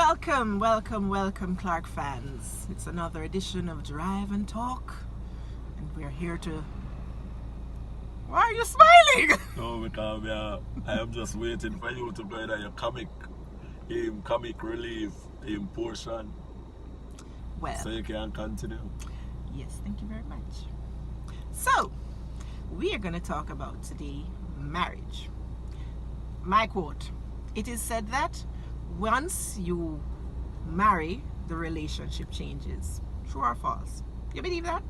Welcome, Clarke fans. It's another edition of Drive and Talk, and we're here to... Why are you smiling? No, because I am just waiting for you to go to your comic relief portion. Well, so you can continue. Yes, thank you very much. So, we are going to talk about today marriage. My quote: it is said that once you marry, the relationship changes. True or false? You believe that?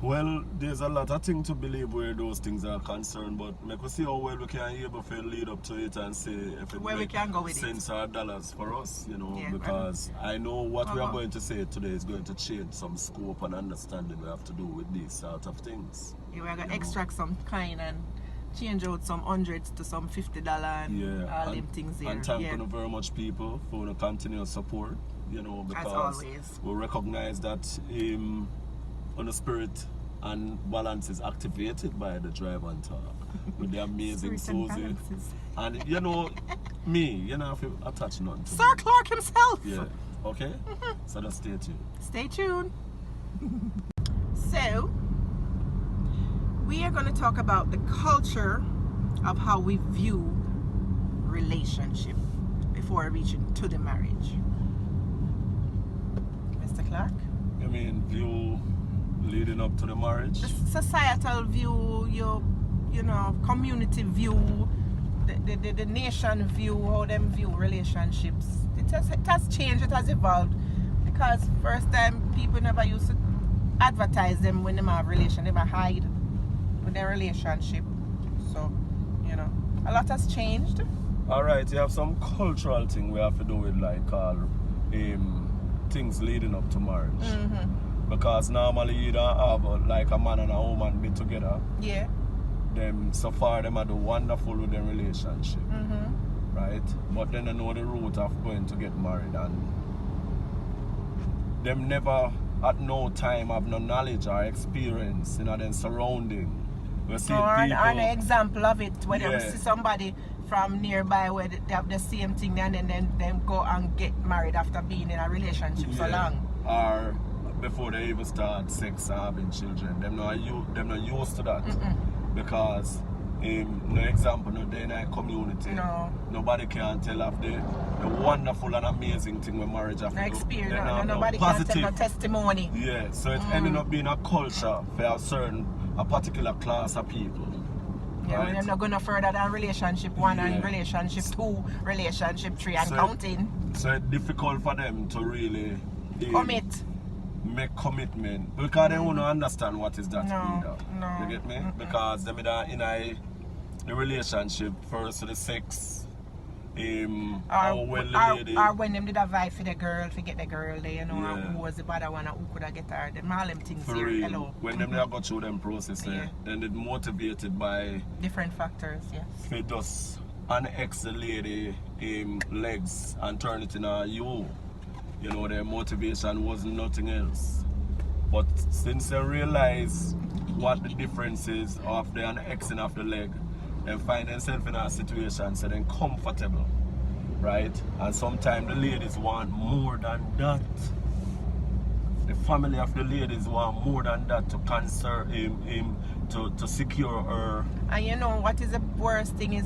Well, there's a lot of things to believe where those things are concerned, but make us see how well we can able to lead up to it and say if it makes sense or dollars for us, because I know what we are going to say today is going to change some scope and understanding we have to do with these sort of things. Yeah, we're going to extract some kind and change out some hundreds to some $50 and all them things there. And thank you very much, people, for the continuous support, because we recognize that on the spirit and balance is activated by the Drive and Talk with the amazing Susie. And me, if you attach none to Sir Clarke himself. Yeah, okay? So just stay tuned. Stay tuned. So, we are going to talk about the culture of how we view relationship before reaching to the marriage. Mr. Clarke? You mean view leading up to the marriage? The societal view, your community view, the nation view, how them view relationships. It has changed, it has evolved, because first time people never used to advertise them when they have a relation, never hide with their relationship. So, a lot has changed. Alright, you have some cultural thing we have to do with things leading up to marriage. Because normally you don't have a man and a woman be together. Yeah. Them so far them are do wonderful with their relationship. Right? But then they know the route of going to get married, and them never at no time have no knowledge or experience in their surrounding. We see people, an example of it where they see somebody from nearby where they have the same thing and then them go and get married after being in a relationship so long. Or before they even start sex and having children. Them not used to that. Because no example, no day in our community. No. Nobody can tell of the wonderful and amazing thing when marriage have no experience. Nobody can tell no testimony. Yeah, so it's ending up being a culture for a particular class of people. Yeah, right? We're not going no further than relationship 1 and relationship 2, relationship 3 and counting. So it's difficult for them to really make commitment because they won't understand what is that either. No. You get me? Because them in a relationship first to the sex. Or when them did a vibe for the girl, to get the girl there, who was the bad one, who could have get her, them all them things for here. Real. Hello. When them go through them process then they're motivated by different factors, yes. They just annex the lady legs and turn it in a you. Their motivation was nothing else. But since they realize what the difference is of the annexing of the leg, they find themselves in a situation so they're comfortable, right? And sometimes the ladies want more than that. The family of the ladies want more than that to concern him to secure her. And what is the worst thing is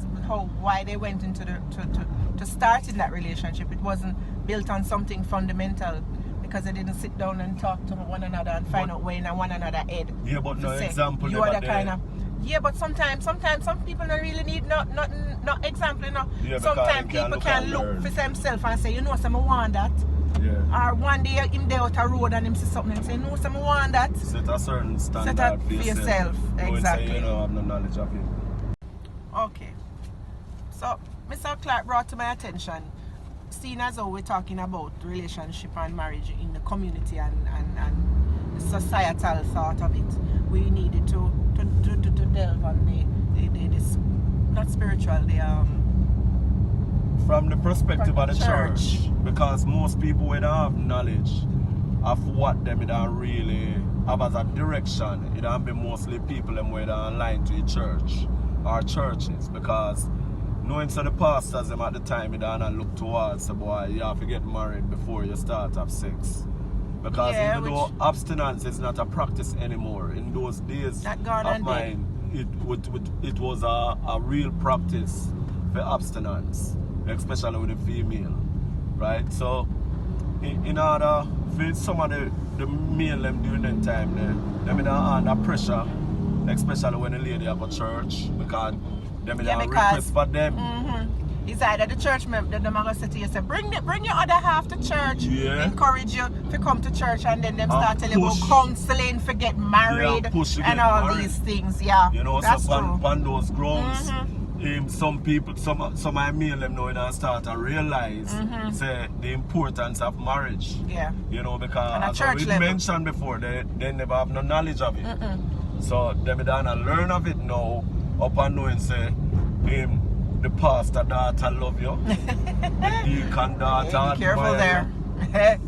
why they went into to start in that relationship. It wasn't built on something fundamental, because they didn't sit down and talk to one another and find out where in one another head. Yeah, but no example. You are the kind of. Yeah, but sometimes some people don't really need not example. Yeah, sometimes people can look for themselves and say, I want that. Yeah. Or one day him there out a road and him see something and say, I want that. Set a certain standard for yourself. Exactly. Say, I have no knowledge of it. Okay. So, Mr. Clarke brought to my attention, seeing as though we're talking about relationship and marriage in the community and the societal thought of it, we needed to delve on the not spiritual, from the perspective of the church, because most people would have knowledge of what them don't really have as a direction. It don't be mostly people them where they aligned to the church or churches, because knowing so the pastors them at the time you don't look towards the boy, you have to get married before you start have sex. Because Yeah, even though abstinence is not a practice anymore, in those days That gone of and mine, it was a real practice for abstinence, especially with the female, right? So, in order for some of the male them during that time, them in under pressure, especially when the lady have a church, because them in a request for them. It's either the church member, them are going to say to you, say, bring your other half to church, encourage you to come to church, and then them start telling you about counseling, for get married, and all these things, You know, that's so true. on those grounds, some people, some I male them know and start to realize say the importance of marriage. Yeah. You know, because church as we level. mentioned before, they never have no knowledge of it. So them don't learn of it now, up and knowing say the pastor daughter love you, the deacon daughter Be careful admire there.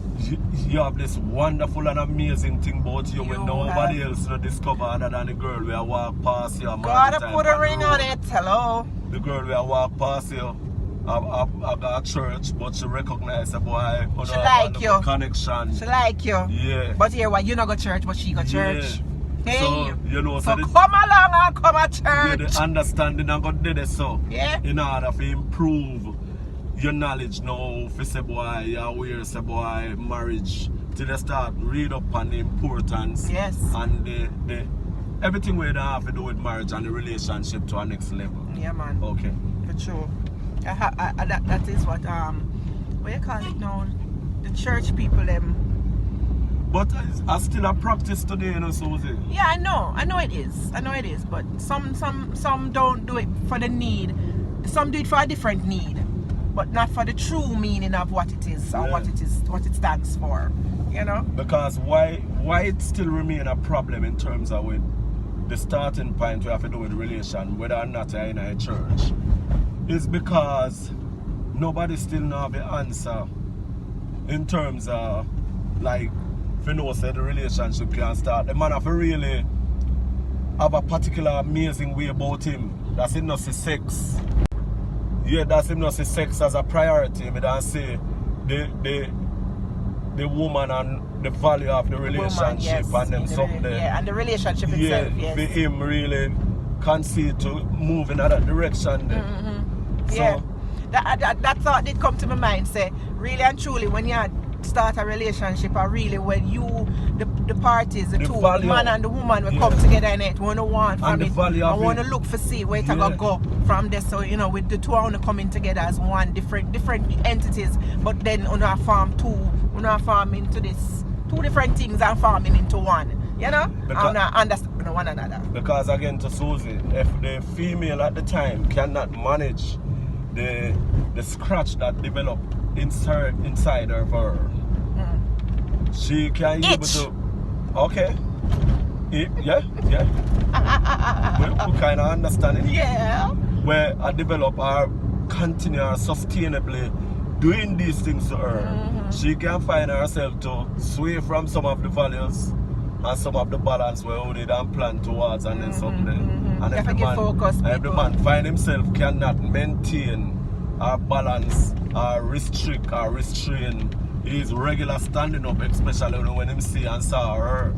you have this wonderful and amazing thing about you when nobody have. else will discover other than the girl we walk past you. Gotta put a ring on it. Hello. The girl we walk past you, I got a church, but she recognize the boy. She like you. Connection. She like you. Yeah. But here, why you not go church, but she go church? Hey. So, you know, So the, come along and come to yeah, church. the understanding and God did it so. Yeah. In order to improve your knowledge now, for say boy, you're aware, say boy, marriage, till they start read up on the importance. Yes. And the everything we have to do with marriage and the relationship to our next level. Yeah, man. Okay. For sure. That is what you call it now? The church people them. But I still a practice today, you know, Susie. Yeah, I know it is. But some don't do it for the need. Some do it for a different need, but not for the true meaning of what it is or what it stands for. You know. Because why it still remain a problem in terms of with the starting point we have to do with relation, whether or not you're in a church, is because nobody still know the answer in terms of like. If you know say the relationship can start, the man have to really have a particular amazing way about him. That's him not see sex. Yeah, that's him not see sex as a priority. I don't say the woman and the value of the relationship and them something. Yeah, and the relationship itself. Yes. For him really concede to move in that direction. So, yeah. That thought did come to my mind. Say, really and truly, when you start a relationship, or really when you, the parties, the two, the man and the woman will come together in it, want to want from it, and want to look for see where it's going to go from there. So, you know, with the two want to coming together as one, different entities, but then on our farm into this, two different things are farming into one. You know? Because, and understand one another. Because again, to Susie, if the female at the time cannot manage the scratch that developed inside of her, she can be able to. Okay. Yeah. we kind of understand it. Yeah. Where I develop or continue sustainably doing these things to her, she can find herself to sway from some of the values and some of the balance where we did and plan towards and then something. And if the man find himself cannot maintain or balance or restrict or restrain his regular standing up, especially when him see and saw her,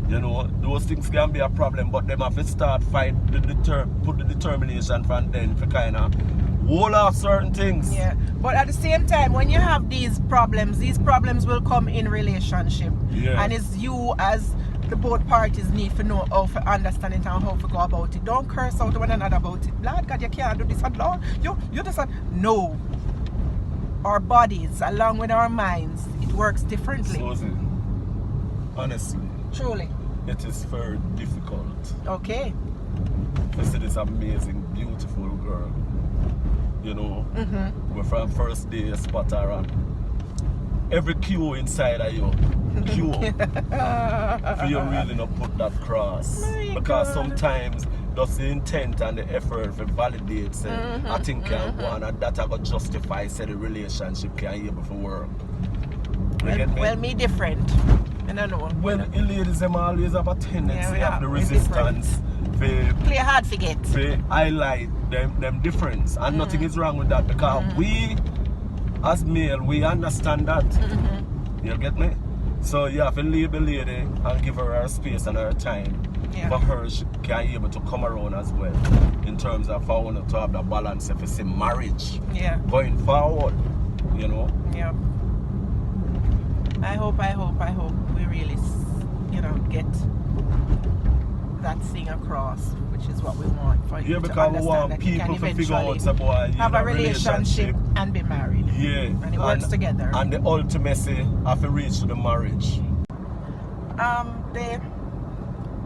you know, those things can be a problem, but them have to start fight put the determination from then for kind of hold off certain things. Yeah, but at the same time, when you have these problems will come in relationship. Yeah. And it's you as the both parties need to know how to understand it and how to go about it. Don't curse out one another about it. Lord God, you can't do this and Lord, you just no. Our bodies, along with our minds, it works differently. Susie, honestly, truly, it is very difficult. Okay. To see this amazing, beautiful girl. You know, we're from first day you spot her on every cue inside of you. Cue. For you really not put that cross. Because sometimes just the intent and the effort for validate say, I think can go on and that I got justify say the relationship can able to work. Well, me different. I don't know. Well, ladies them always have a tendency of the resistance play hard forget. Highlight them difference. And nothing is wrong with that because we as male, we understand that. You get me? So you have to leave the lady and give her space and her time. For her, she can be able to come around as well. In terms of I want to have the balance if it's a marriage. Going forward, you know. I hope we really, get that thing across, which is what we want for you to because we want people to figure out have a relationship and be married. And it works together. And the ultimacy have to reach to the marriage. The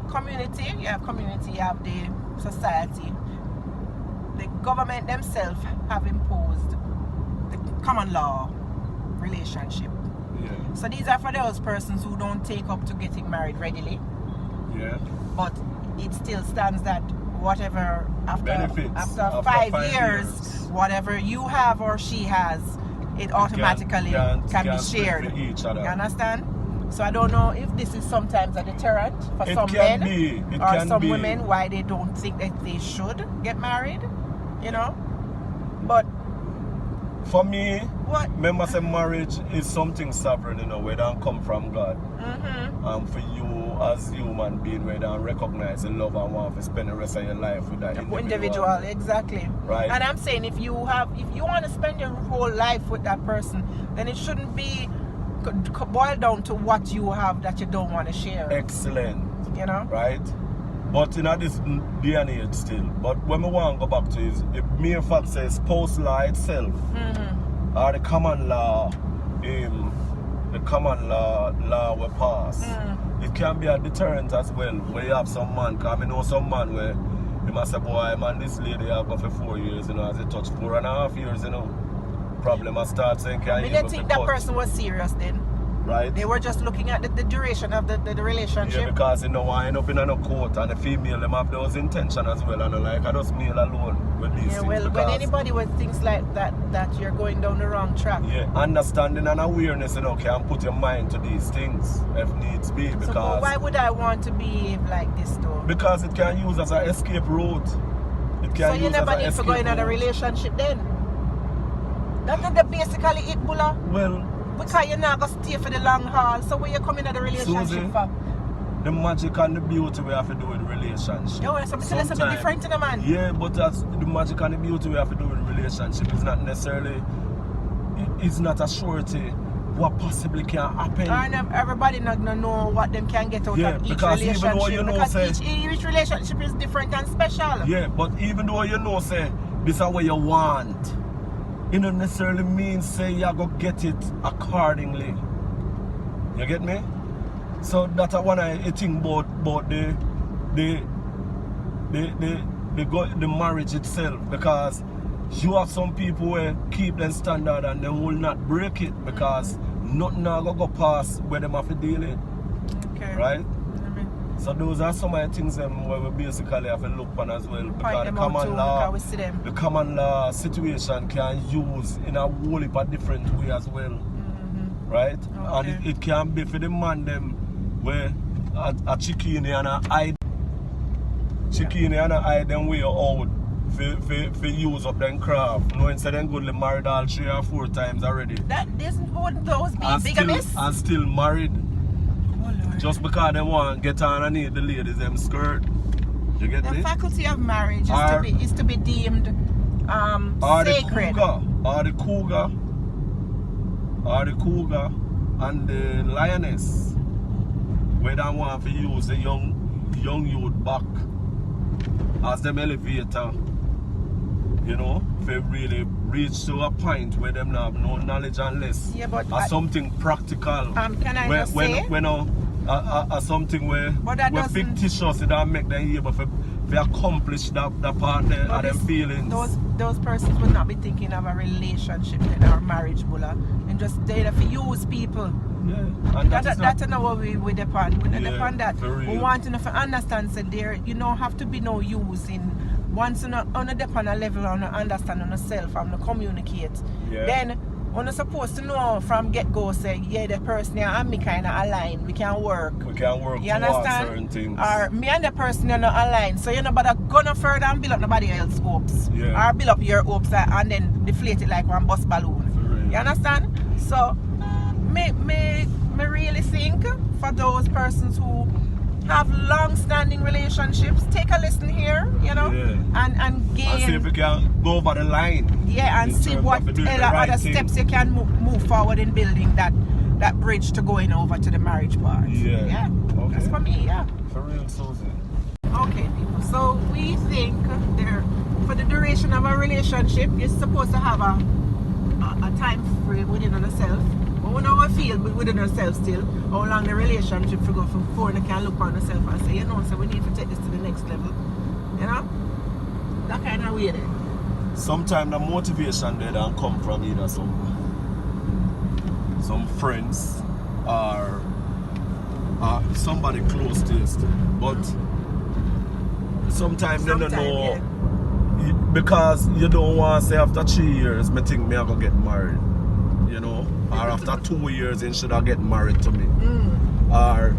community, you have the society. The government themselves have imposed the common law relationship. So these are for those persons who don't take up to getting married readily. But it still stands that whatever after 5 years, whatever you have or she has, it automatically can be shared. You understand? So I don't know if this is sometimes a deterrent for some men or some women why they don't think that they should get married, But for me, remember say marriage is something sovereign, where it come from God. And for you as human being, where you recognize the love and want to spend the rest of your life with that individual. Exactly. Right. And I'm saying if you want to spend your whole life with that person, then it shouldn't be boiled down to what you have that you don't want to share. Excellent. Right? But in this day and age still. But when we want to go back to is the mere fact says spouse law itself or the common law we pass. It can be a deterrent as well where you have some man, because I know some man where they must say, boy, man, this lady I've got for 4 years, as it touched 4.5 years, problem I start saying, I didn't think that person was serious then. Right? They were just looking at the duration of the relationship. Yeah, because I end up in a court and the female them have those intention as well, and I just male alone with these things. Well, when anybody with things like that you're going down the wrong track. Understanding and awareness, can put your mind to these things if needs be. Because so why would I want to behave like this though? Because it can use as an escape route. So you never need to go in a relationship then? That's basically it, Bulla. Well, because you're not going to stay for the long haul, so when you come in a relationship Susie, for? The magic and the beauty we have to do with relationship. Something different in a man. Yeah, but that's the magic and the beauty we have to do with relationship. It's not necessarily, it's not a surety what possibly can happen. And everybody not going to know what them can get out of each because relationship. Even though because each relationship is different and special. Yeah, but even though say, this is what you want, it don't necessarily mean say you go get it accordingly. You get me? So that's one I think about the marriage itself, because you have some people who keep them standard and they will not break it because nothing now go past where they have to deal it. Right? So those are some of the things where we basically have to look on as well, because the common law situation can use in a whole heap of different way as well. Right? And it can be for the man them where a chicken and a hide them way out for use of them craft. No, instead of good married all 3 or 4 times already. Wouldn't those be bigamous? And still married. Just because they want to get on and need the ladies them skirt. You get me? The faculty of marriage is to be deemed sacred. The cougar and the lioness, where they want to use the young youth back as them elevator, if really reach to a point where them have no knowledge unless something practical. Can I just say? Something where fictitious, it don't make them able to accomplish that part there of them feelings. Those persons would not be thinking of a relationship or marriage, Bulla, and just they have to use people. And that's not what we depend. We depend that. We want to understand that there you don't have to be no use in once on a depend a level on understand on yourself and communicate. Then We're not supposed to know from get-go, say, yeah, the person here and me kind of aligned. We can work. We can work You towards understand? certain things. Or me and the person are not aligned. So you're not about to go no further and build up nobody else's hopes. Yeah. Or build up your hopes and then deflate it like one bus balloon. For real. You understand? So me really think for those persons who have long-standing relationships, take a listen here, you know, and gain. And see if we can go over the line. Yeah, and see what other steps you can move forward in building that bridge to going over to the marriage part. Yeah. Okay. That's for me, yeah. For real, Susan. Okay, people. So we think for the duration of a relationship, you're supposed to have a time frame within yourself. But we know we feel within ourselves still how long the relationship will go from before you can look on yourself and say, you know, so we need to take this to the next level. You know? That kind of way there. Sometimes the motivation there don't come from either some friends or somebody close to you still. But sometimes they don't know, yeah. because you don't want to say after 3 years me think me I go get married, you know, or after 2 years he should have get married to me, or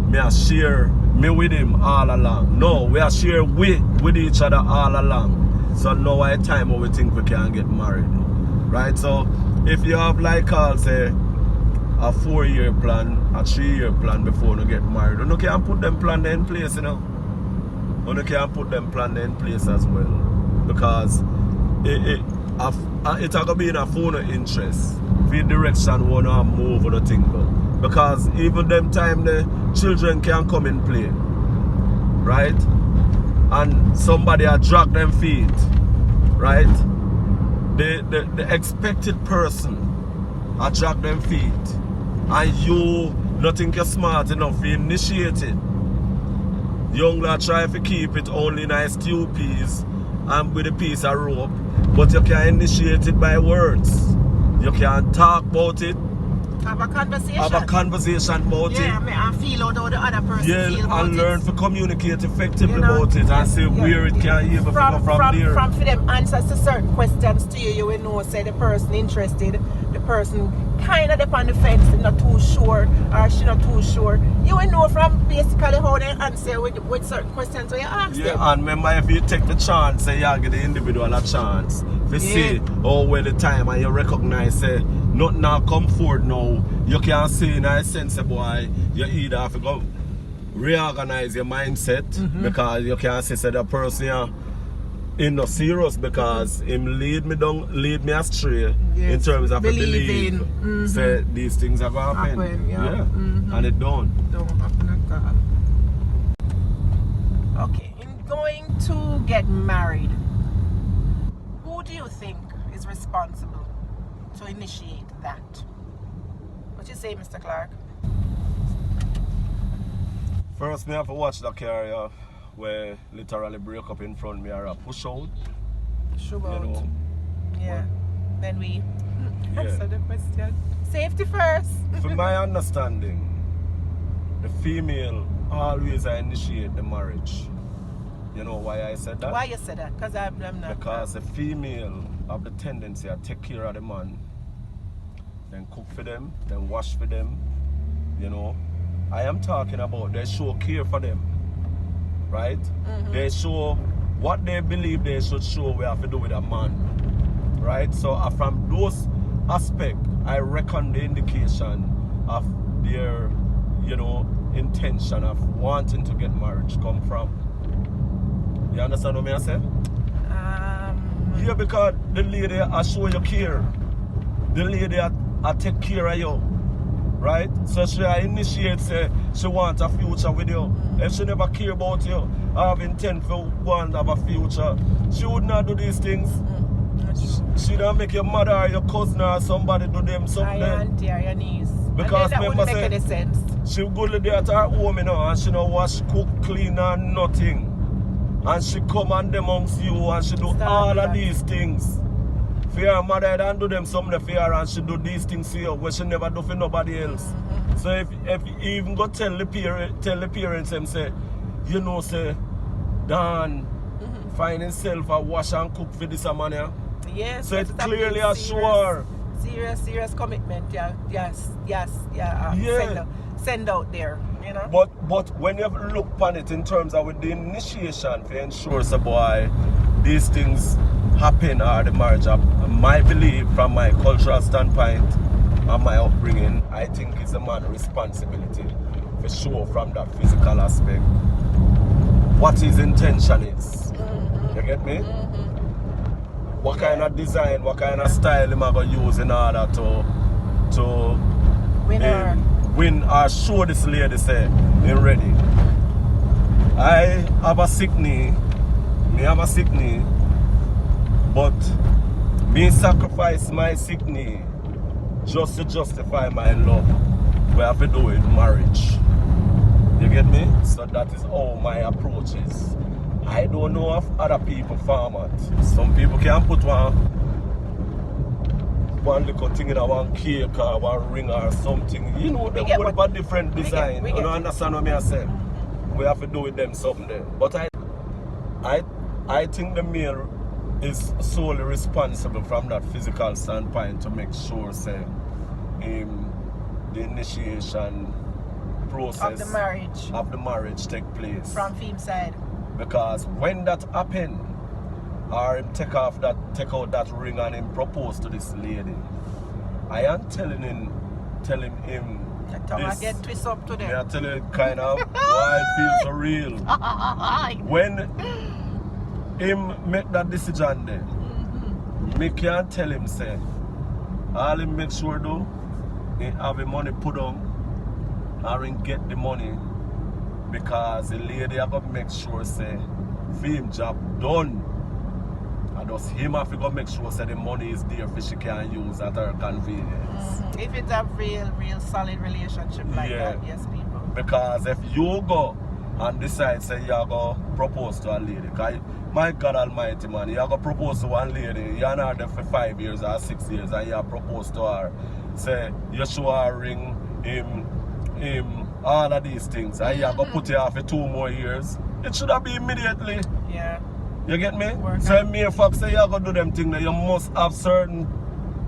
me a share me with him all along. No, we are share with each other all along. So now at a time when we think we can get married, right? So if you have like I'll say a 4-year plan, a 3-year plan before you get married, you can put them plan in place, you know. You can put them plan in place as well, because it will be in a phone of interest for direction one or move or the thing go. Because even them time the children can come in play, right? And somebody a drag them feet, right? The expected person a drag them feet, and you not think you're smart enough to initiate it. Young lad try to keep it only nice TUPs and with a piece of rope, but you can initiate it by words. You can talk about it. Have a conversation. Have a conversation about it. Yeah, and feel how the other person feel about and learn it. to communicate effectively about it and see where it can even go from there. From for them answers to certain questions to you, you will know, say the person interested, the person kind of up on the fence, not too sure, or she not too sure. You will know from basically how they answer with certain questions when you ask them. Yeah, and remember if you take the chance, say you give the individual a chance to see how well the time and you recognize say nothing now come forward now, you can see in a sense boy, you either have to go reorganize your mindset, because you can see say the person is not serious because him lead me astray in terms of believe say these things are going to happen. And it don't happen at all. Okay, in going to get married, who do you think is responsible to initiate that? What you say, Mr. Clarke? First, me have to watch the car where literally break up in front of me or a push out. Shove out. You know? Yeah. Then we answer the question. Safety first. From my understanding, the female always initiate the marriage. You know why I said that? Why you said that? Because I'm not. Because the female have the tendency to take care of the man, then cook for them, then wash for them, you know. I am talking about they show care for them, right? They show what they believe they should show we have to do with a man, right? So from those aspects, I reckon the indication of their, you know, intention of wanting to get married come from. You understand what I say? Yeah, because the lady I show you care. The lady I take care of you. Right? So she initiates say she wants a future with you. If she never care about you, have intent for one to have a future, she would not do these things. She don't make your mother or your cousin or somebody do them something. Your auntie or your niece. Because that wouldn't make any sense. She go there at her home, you know, and she don't wash, cook, clean and nothing. And she come and amongst you and she do all of these things. For her mother don't do them something for her and she do these things for you which she never do for nobody else. So if you even go tell the parents them say, you know, say, Dan find himself a wash and cook for this man here. Yes. So it's clearly a sure Serious commitment. Yes. Send out there, you know. But when you look upon it in terms of with the initiation to ensure so boy these things happen or the marriage, my belief from my cultural standpoint and my upbringing, I think it's a man's responsibility for sure from that physical aspect what his intention is. You get me? What kind of design, what kind of style him going to use in order to win or show this lady say him ready. I have a sick knee, but me sacrifice my sick knee just to justify my love. We have to do it in marriage. You get me? So that is how my approach is. I don't know of other people format. Some people can put one little thing in a one cake or one ring or something. You know, they will have a different design. You don't understand what I say? We have to do with them something there. But I think the male is solely responsible from that physical standpoint to make sure say the initiation process of the marriage take place from film side. Because when that happen or him take out that ring and him propose to this lady, I am telling him the tongue I get twist up to them. I tell you kind of why it feels so real. When him make that decision there, me can tell him say, all him make sure do, he have the money put on or him get the money because the lady have to make sure say, for him job done. And just him have to go make sure say the money is there for she can use at her convenience. If it's a real solid relationship like that, yes people. Because if you go and decide say you are going to propose to a lady, because my God almighty man, you are going to propose to one lady, you are not there for 5 years or 6 years and you propose to her, say you show her ring, him, all of these things, and you are going to put her for 2 more years, it should have been immediately. Yeah. You get me? So me Fox say you going to do them things that you must have certain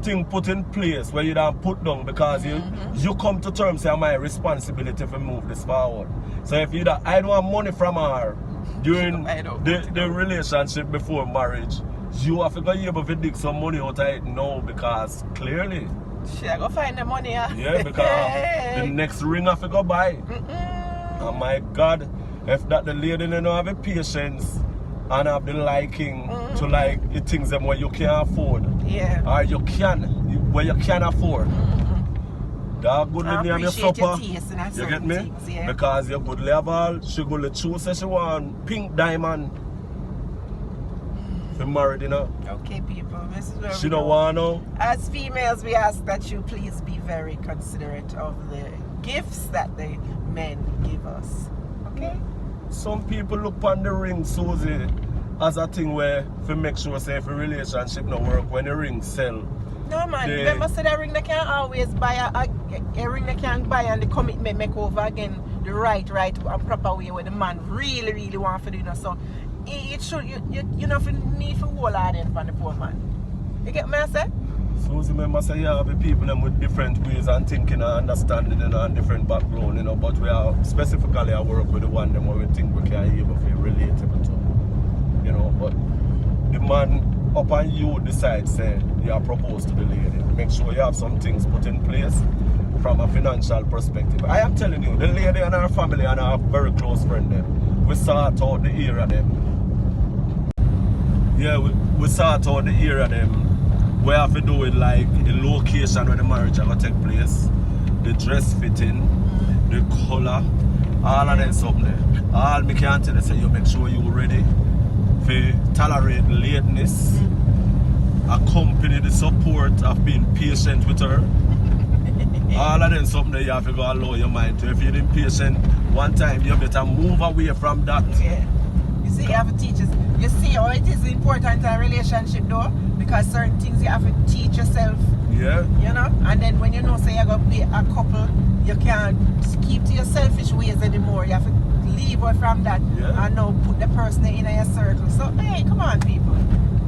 thing put in place where you don't put down because you come to terms say my responsibility to move this forward. So if you don't, I don't want money from her during the relationship before marriage, you have to go able to dig some money out of it now because clearly she go find the money. Yeah, because the next ring have to go buy. Oh my God, if that the lady don't have the patience and have the liking to like the things them where you can't afford. Yeah. Or you can, where you can afford. That good name your supper. You get me? Things, yeah. Because your good level, she go to choose say she want pink diamond. For married, you know. Okay people, this is where she don't want no. As females we ask that you please be very considerate of the gifts that the men give us. Okay? Some people look on the ring, Susie, as a thing where to make sure say if a relationship no work when the ring sell. No man, remember say that ring they can't always buy a ring they can't buy and the commitment make over again the right and proper way where the man really want to do, you know. So it should you know need to hold on in from the poor man. You get me I say? Susie remember say you have people them with different ways and thinking and understanding and different background, you know, but we are specifically I work with the one them where we think we can able to relatable to. You know, but the man up and you decide say you are proposed to the lady. Make sure you have some things put in place from a financial perspective. I am telling you, the lady and her family and our very close friend them, we sort out the area them. Yeah, we sort out the area them. We have to do it like the location where the marriage will take place, the dress fitting, the color, all of that something there. All me can tell you say you make sure you're ready to tolerate lateness, accompany the support of being patient with her. All of them something that you have to go allow your mind to. If you're impatient one time, you better move away from that. Yeah. You see, you have to teach us. You see how it is important in a relationship though, because certain things you have to teach yourself. Yeah. You know? And then when you know say you're gonna be a couple, you can't keep to your selfish ways anymore. You have to leave away from that and now put the person in your circle. So hey, come on people.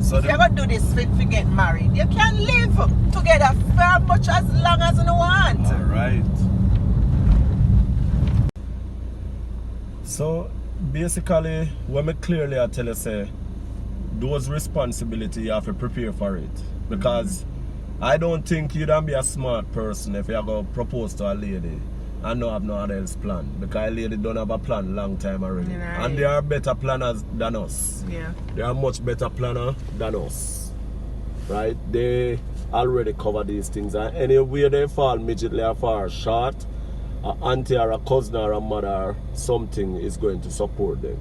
So if you're going to do this to get married, you can live together for much as long as you want. Alright. So basically, when I clearly I tell you, say, those responsibility you have to prepare for it. Because I don't think you don't be a smart person if you're going to propose to a lady and not have no other else plan. Because a lady don't have a plan long time already. Right. And they are better planners than us. Yeah. They are much better planner than us. Right? They already cover these things. And anywhere they fall midgetly or far short, an auntie or a cousin or a mother or something is going to support them.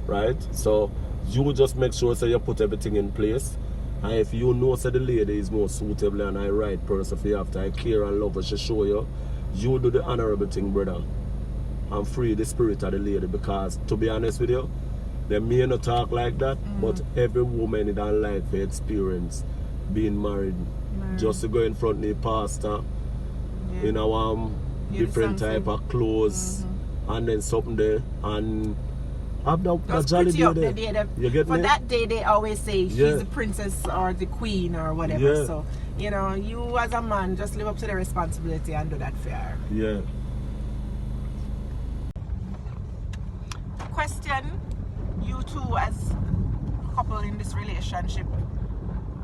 Right? So you just make sure so you put everything in place. And if you know that the lady is more suitable and the right person for you after I care and love her, she show you, you do the honorable thing, brother. And free the spirit of the lady, because to be honest with you, they may not talk like that, but every woman in their life experience being married. Just to go in front of the pastor in a different type of clothes and then something there and have that jolly day there. You get for me? that day they always say she's the princess or the queen or whatever. Yeah. So, you know, you as a man just live up to the responsibility and do that for her. Yeah. Question, you two as a couple in this relationship,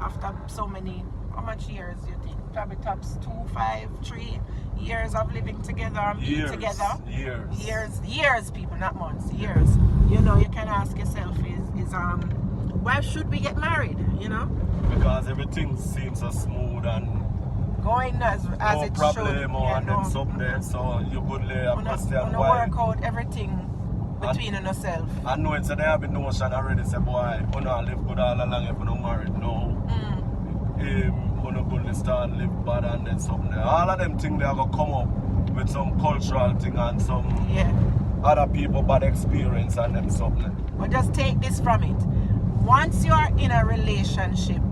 after so many, how much years do you think? Probably tops 2, 5, 3 years of living together and being together. Years, people, not months, years. You know, you can ask yourself why should we get married, you know? Because everything seems so smooth and going as no it problem should. and then something there, so you could lay a question why. Work out everything between yourself. I know it's a they have a notion already, say boy, you don't live good all along if you don't married, no. You don't go start live bad and then something there. All of them things they are going to come up with some cultural thing and some other people bad experience and them something. But just take this from it. Once you are in a relationship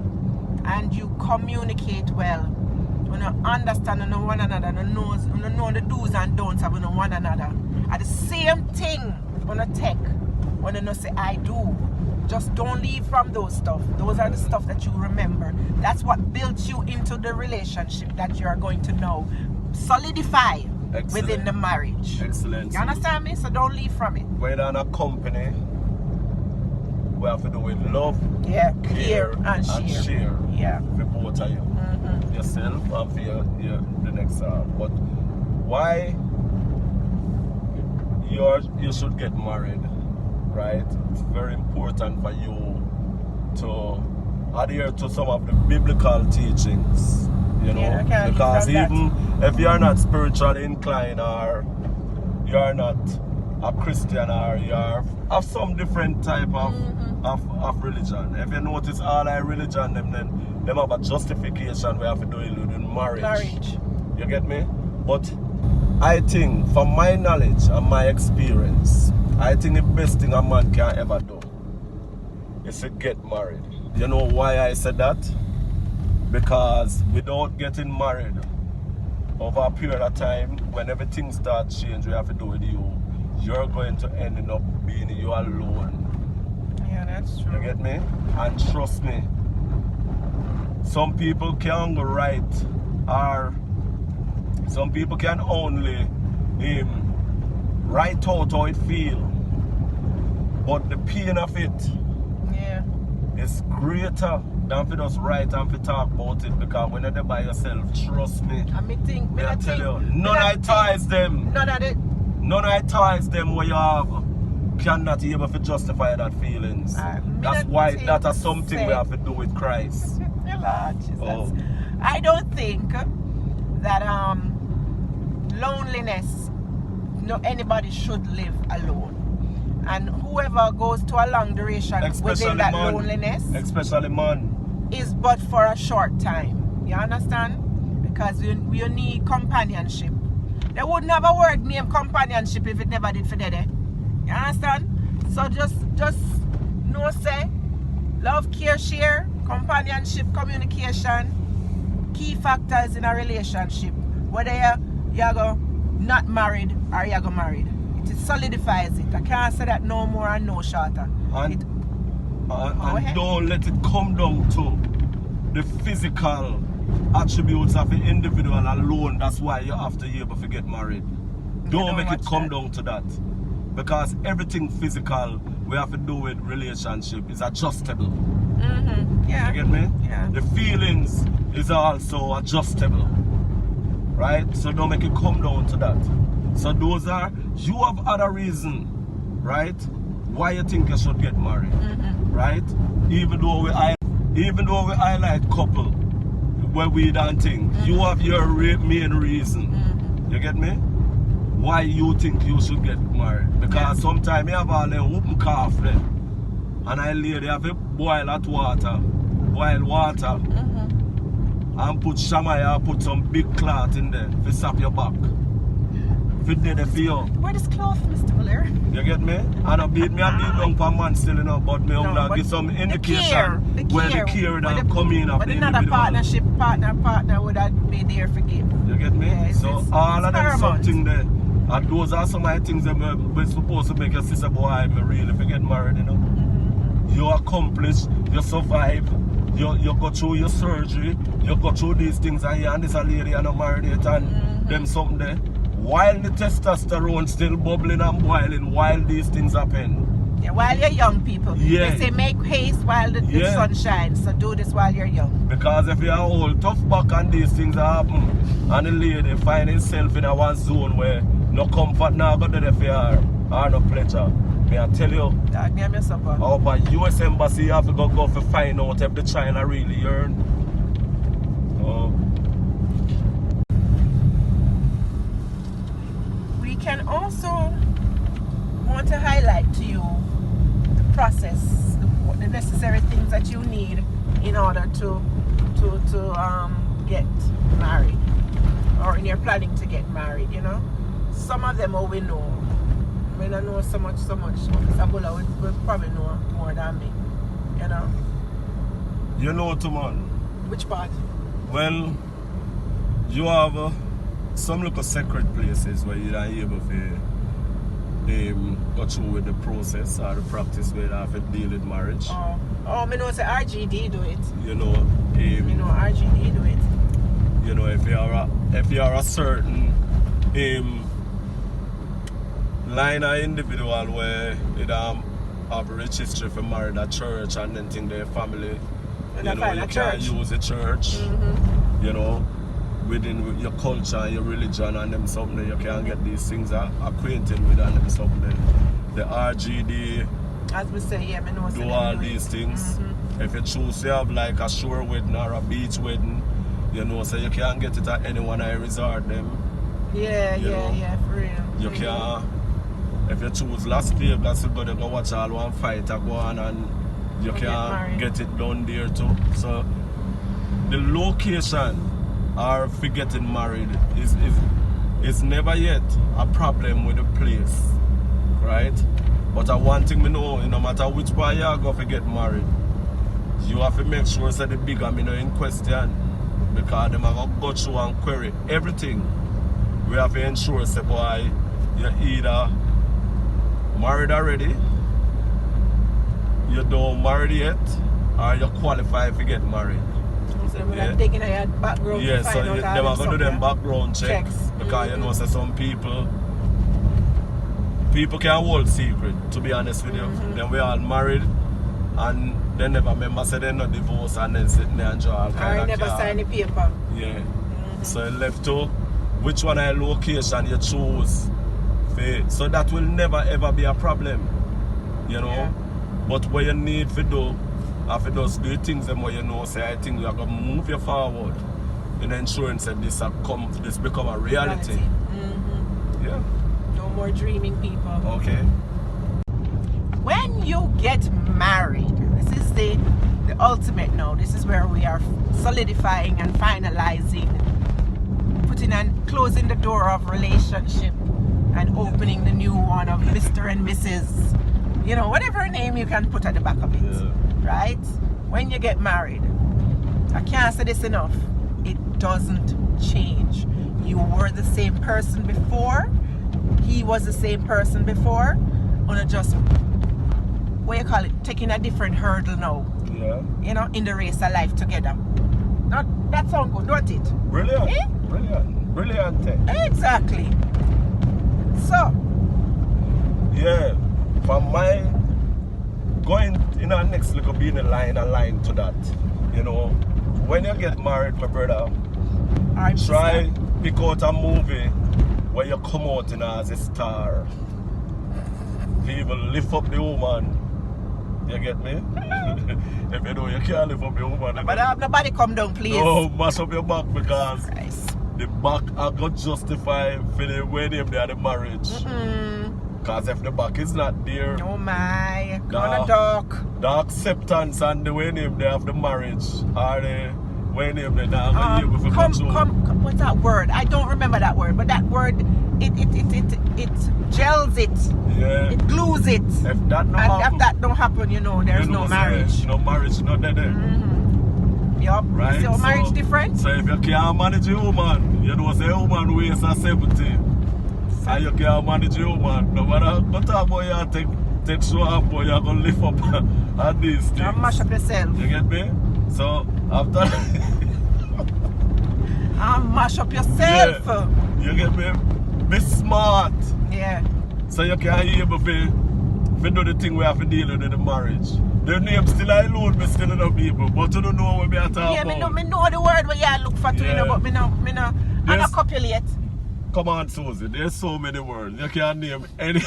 and you communicate well, you know, understand one another, you know the do's and don'ts of one another. At the same thing, when you take, when you say I do, just don't leave from those stuff. Those are the stuff that you remember. That's what builds you into the relationship that you are going to now solidify within the marriage. Excellent. You understand me? So don't leave from it. Whether in a company, we have to do with love, care and share. Yeah. For both of you. Yourself and for the next but why you should get married, right? It's very important for you to adhere to some of the biblical teachings, you know, because even if you're not spiritually inclined or you're not a Christian or you're of some different type of religion, if you notice all our religion, them have a justification we have to do it in marriage. You get me? But I think, from my knowledge and my experience, I think the best thing a man can ever do is to get married. You know why I said that? Because without getting married, over a period of time, when everything starts changing, we have to do with you, you're going to end up being you alone. Yeah, that's true. You get me? And trust me, some people can write or some people can only write out how it feels. But the pain of it is greater than for just write and for talk about it, because when you're there by yourself, trust me. I tell you, none of the ties them. None of the ties them where you have cannot able to justify that feelings. That's why that is something we have to do with Christ. Lord Jesus. I don't think that loneliness, anybody should live alone. And whoever goes to a long duration within that loneliness, especially man, is but for a short time. You understand? Because we need companionship. They wouldn't have a word named companionship if it never did for that. You understand? So just know, say, love, care, share, companionship, communication, key factors in a relationship. Whether you go not married or you go married. It solidifies it. I can't say that no more and no shorter. And don't let it come down to the physical attributes of the individual alone. That's why you have to be able to get married. Don't make it come down to that. Because everything physical we have to do with relationship is adjustable. Yeah. You get me? Yeah. The feelings is also adjustable. Right? So don't make it come down to that. So those are, you have other reason, right, why you think you should get married. Right? Even though we highlight couple where we don't think, you have your main reason. You get me? Why you think you should get married. Because sometimes you have all them whooping cough there. And I lady have to boil hot water, and put shamaya, put some big cloth in there to sap your back. Fit there for you. Where is cloth, Mr. Blair? You get me? And I beat down for man still, you know, but me but give some indication where the care that come in. But another partner would have be there for give. You get me? Yeah, so all of them paramount. something there. And those are some of the things that we're supposed to make your sister boy, I really if you get married, you know. You accomplish, you survive, you go through your surgery, you go through these things and this a lady and a married yet and them something there. While the testosterone still bubbling and boiling, while these things happen. Yeah, while you're young people. Yeah. They say make haste while the sun shines. So do this while you're young. Because if you're old, tough back and these things happen, and the lady find himself in a one zone where no comfort now got there for her, or no pleasure. May I tell you, Give me supper. Oh, but US Embassy you have to go for find out if the China really yearn. We can also want to highlight to you the process, the necessary things that you need in order to get married, or in your planning to get married, you know. Some of them we know. We don't know so much. Sabula will probably know more than me, you know. You know, man. Which part? Well, you have some little secret places where you're not able to go through with the process or the practice where you have to deal with marriage. Oh, me know say RGD do it. You know, me know RGD do it. You know, if you are a certain line of individual where they don't have a rich history for married at church and then think their family, you know, you can't use the church, you know, within your culture and your religion and them something, you can't get these things acquainted with and them something. The RGD, as we say, yeah, me know do all these things. If you choose to have like a shore wedding or a beach wedding, you know, so you can't get it at anyone I resort them. Yeah, for real. You can't. If you choose Las Vegas, you gotta go watch all one fight go on and you can't get it done there too. So the location or for getting married is never yet a problem with the place, right? But one thing we know, no matter which part you go to get married, you have to make sure that the bigamy in question, because them are gonna go through and query everything. We have to ensure that boy, you're either married already, you don't married yet, or you qualify to get married. So they're taking a background yeah, to find so out they are going to do them background checks. Because you know, so some people can hold secret, to be honest with you. Then we all married and they never remember say they're not divorced and then sitting there and draw all kind of never sign the paper. Yeah. So left to which one of location you choose. So that will never ever be a problem. You know? Yeah. But what you need to do, after those do things them where you know say I think you are gonna move you forward in ensuring that this become a reality. Yeah. No more dreaming people. Okay. When you get married, this is the ultimate now. This is where we are solidifying and finalizing, putting and closing the door of relationship and opening the new one of Mr. and Mrs. You know, whatever name you can put at the back of it. Yeah. Right? When you get married, I can't say this enough, it doesn't change. You were the same person before, he was the same person before, gonna just what you call it, taking a different hurdle now. Yeah. You know, in the race of life together. Not that sound good, don't it? Brilliant. Eh? Brilliant. Brilliant. Exactly. So. Yeah. From my going in our next little being aligned to that. You know, when you get married, my brother, try pick out a movie where you come out in as a star. People lift up the woman. You get me? If you know you can't lift up the woman. But have nobody come down, please. No, mash up your back because Christ. the back I got justify for the wedding there, the marriage. Because if the back is not there, oh my, gonna dark. The acceptance and the way name they have the marriage or the way name they have the come, what's that word? I don't remember that word, but that word it gels it. Yeah. It glues it. If that don't happen, if that don't happen, you know, there's no marriage. No marriage, not there. Yup. Right? So marriage different? So if you can't manage a woman, you know say a woman weighs a 70. And you can't manage a woman. No matter what talk about you take show up, boy, you're gonna lift up at these things. And mash up yourself. You get me? So after and mash up yourself. Yeah. You get me? Be smart. Yeah. So you can be able to do the thing we have to deal with in the marriage. The name still alone, but still enough people. But you don't know what we are talking about. Yeah, me know the word where you look for, you know, but me no I not copulate. Come on, Susie, there's so many words. You can't name any.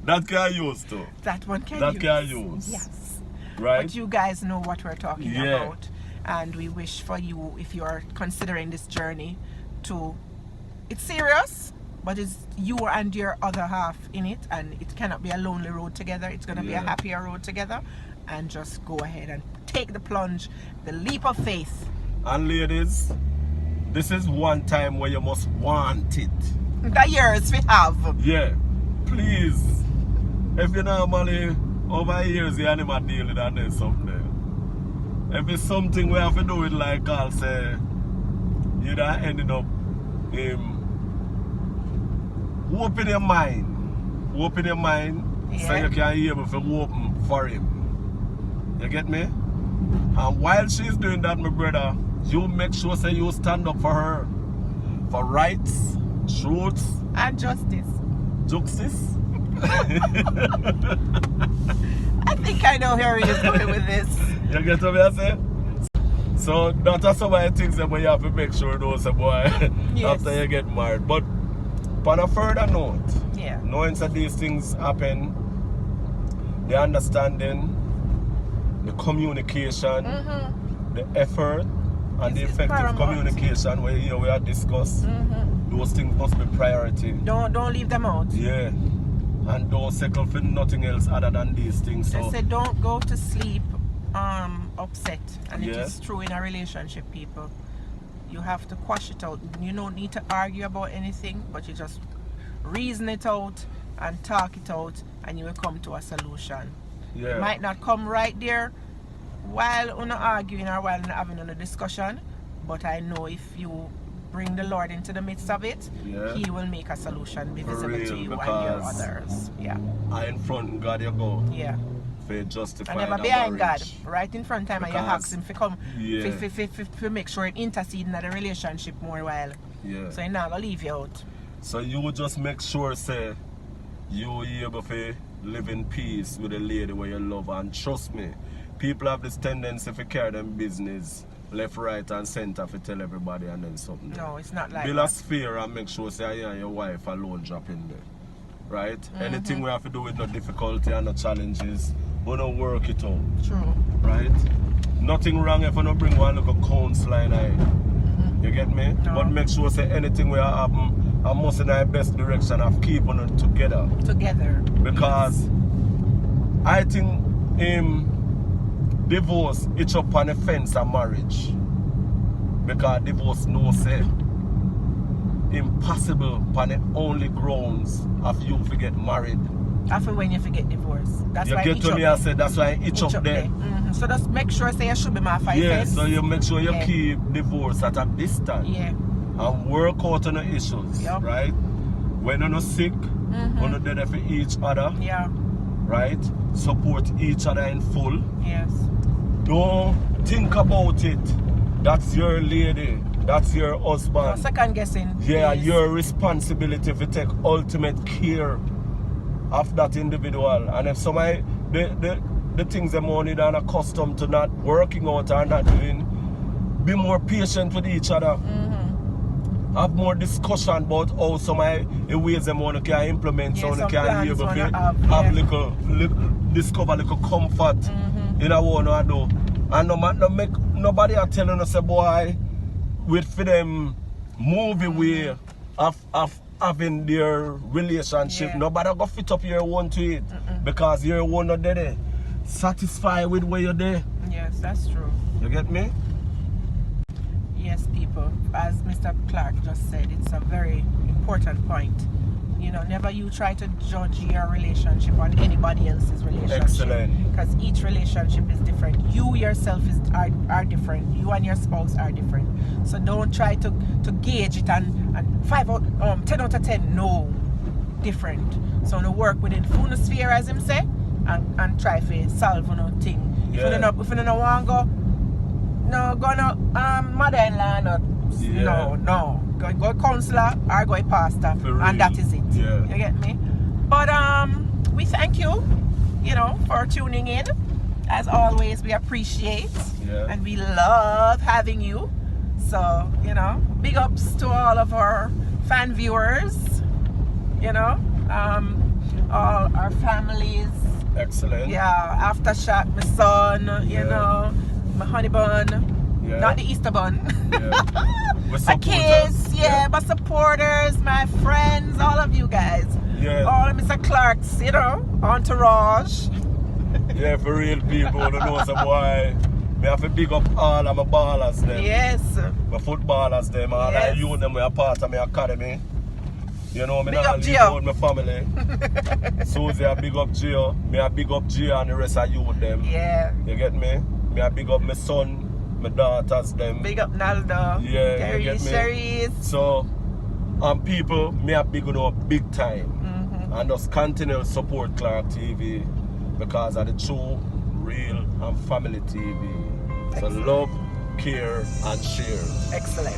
That can use too. That one can use. That can use. Yes. Right? But you guys know what we're talking about. And we wish for you, if you're considering this journey, it's serious, but it's you and your other half in it, and it cannot be a lonely road together. It's going to be a happier road together. And just go ahead and take the plunge, the leap of faith. And ladies, this is one time where you must want it. The years we have. Yeah. Please. If you normally over years you ain't even deal with that, there's something there. If it's something we have to do with, like I'll say, you're not ending up open your mind. Open your mind so you can be able to open for him. You get me? And while she's doing that, my brother, you make sure say you stand up for her. For rights, truths, and justice. Justice? I think I know where he is going with this. You get what I say? So that's some of the things that you have to make sure those boy after you get married. But on a further note, knowing that these things happen, the understanding, the communication, the effort, and the effective communication where we are discussed, those things must be priority. Don't leave them out. Yeah. And don't settle for nothing else other than these things. They say don't go to sleep upset. And it is true in a relationship, people. You have to quash it out. You don't need to argue about anything, but you just reason it out and talk it out, and you will come to a solution. Yeah. It might not come right there while you're not arguing or while you're having a discussion, but I know if you bring the Lord into the midst of it, He will make a solution be visible to you and your others. Yeah. I in front of God you go. Yeah. For justify and never behind God. Right in front of Him, and you ask Him to come to make sure it intercede in the relationship more while. Yeah. So He's not gonna leave you out. So you just make sure say you able to live in peace with a lady where you love, and trust me, people have this tendency to carry them business left, right, and center to tell everybody and then something. No, it's not like build that. a sphere and make sure say you and your wife alone drop in there. Right? Anything we have to do with no difficulty and no challenges, we don't work it out. True. Right? Nothing wrong if you don't bring one little counsel in it. You get me? No. But make sure say anything will happen, I must in the best direction of keeping it together. Together. Because I think divorce it's up on the fence of marriage. Because divorce no say impossible upon the only grounds of you to get married. After when you forget divorce. That's you why get to me and say that's why it's up there. So just make sure say you should be my 5 fence. So you make sure you keep divorce at a distance. Yeah. And work out on the issues. Right? When you're not sick, when you're there for each other. Yeah. right? Support each other in full. Yes. Don't think about it. That's your lady. That's your No husband. second guessing. Yeah, please. your responsibility to take ultimate care of that individual. And if somebody, the things them only done accustomed to not working out or not doing, be more patient with each other. Have more discussion about how somebody the ways them want to can implement, Yeah, so they some can plans be able to wanna have have, yeah. little, discover little comfort in a one or do. And no make nobody are telling us a boy wait for them movie way of having their relationship. Yeah. Nobody go fit up your one to it because your one not there. Satisfied with where you're there. Yes, that's true. You get me? Yes, people, as Mr. Clarke just said, it's a very important point. You know, never you try to judge your relationship on anybody else's relationship. Excellent. Because each relationship is different. You yourself are different. You and your spouse are different. So don't try to gauge it and 10 out of 10. No, different. So no work within full sphere, as him say, and try to solve thing. Yeah. If you don't want to go, no, go no mother-in-law, no. Go counselor or go pastor, and that is it. Yeah. You get me? But we thank you, for tuning in. As always, we appreciate and we love having you. So, big ups to all of our fan viewers, all our families. Excellent. Yeah, Aftershock, my son, my honey bun, not the Easter bun. My kids, my supporters, my friends, all of you guys. Yeah. All of Mr. Clarke's, entourage. Yeah, for real people who don't know some boy. Me have to big up all of my ballers them. Yes. My footballers them, all Yes. I you them were a part of my academy. Me Big not up leave Gio. out my family. Susie a big up Gio. Me a big up Gio and the rest of you them. Yeah. You get me? Me a big up my son, my daughters them. Big up Naldo. Yeah, you get me? Cherise. So, people, me a big big time. And just continue to support Clarke TV because of the true, real, and family TV. So love, care, and share. Excellent.